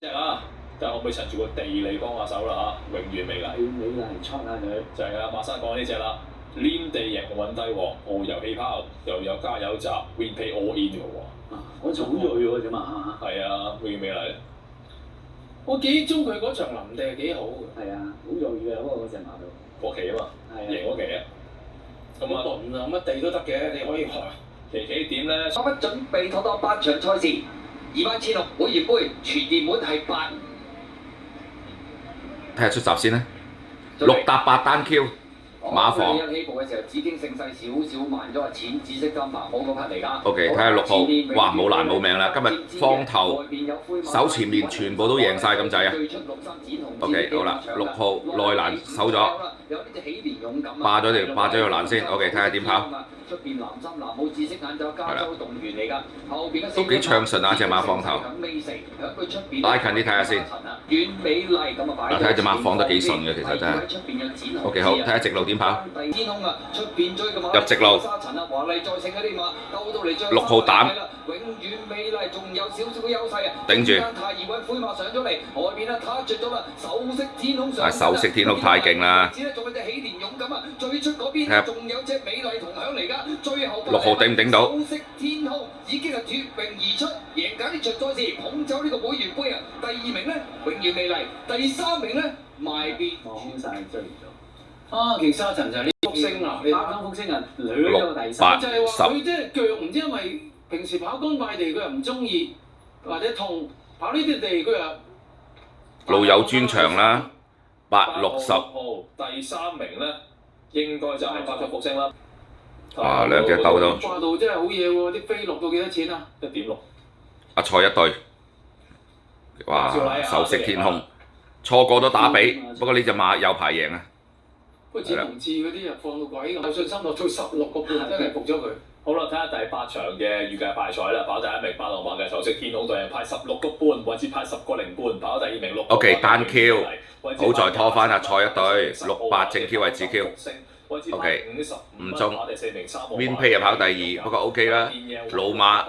隻啊，但係可唔可以趁住個地理幫下手啦嚇？永遠美麗。美麗戳下佢。就係馬生講呢隻啦，黏地贏奧運帝王，遨遊氣泡，又有加油站 WinPay All In 嘅喎。嗰場好鋭喎啫嘛。係啊，永遠美麗。我記憶中佢嗰場臨地係幾好嘅。係啊，好鋭嘅嗰隻馬度。國旗啊嘛，贏嗰期啊。咁啊，輪啊乜地都得嘅，你可以學。期點咧？作不準備妥當8場賽事，21600會員杯全熱門係8。睇下出閘先啦，6搭8單 Q 馬房。一起步嘅時候，紫荊盛世少少慢咗，淺紫色金馬好嗰匹嚟㗎。OK， 睇下6號，哇冇難冇命啦！今日放頭手前面全部都贏晒咁滯啊！OK， 好啦，6號內欄守咗，霸咗條欄先。OK， 睇下點跑。出邊藍心藍帽紫色眼罩加州動員嚟㗎，後邊嘅都幾暢順啊！隻馬放頭，拉近啲睇下先。遠美麗咁啊擺。睇下隻馬放得幾順嘅，其實真係。OK， 好，睇下直路點跑。天空啊，出邊追嘅馬入直路。沙塵啊，華麗再勝嗰啲馬鬥到嚟最6號膽。永遠美麗仲有少少嘅優勢啊！頂住。太易揾灰馬上咗嚟，外邊啊撻着咗啦，首飾天空上。首飾天空太勁啦！仲有隻喜蓮勇咁啊，最出嗰邊仲有隻美麗同享嚟㗎。最後6號頂唔頂到？首飾天空已經係脫穎而出，贏緊呢場賽事，捧走呢個會員杯啊！第2名咧，永遠美麗；第3名咧，賣別。放晒追咗。啊，其實沙塵就係呢福星啊，你啱福星啊，掠咗第三。就係話佢即係腳唔知因為平時跑乾快地佢又唔中意，或者痛跑呢啲地佢又路有專長啦，860。號第3名咧，應該就係發咗福星啦。啊，兩隻鬥到。掛到真係好嘢喎！啲飛落到幾多錢啊？1.6。阿蔡一對，哇！首飾天空，錯過咗打比，不過呢隻馬有排贏啊！不過展龍志嗰啲啊放到鬼咁，有信心落到16個半，真係服咗佢。好啦，睇下第8場嘅預計派彩啦，跑第1名8號馬嘅首飾天空對人派16個半，位置派10個零半，跑第2名6。OK， 單 Q， 好在拖翻阿蔡一對，68正 Q 位置 Q。OK， 唔中 ，WinPay 又跑第2，不過 OK 啦，老馬。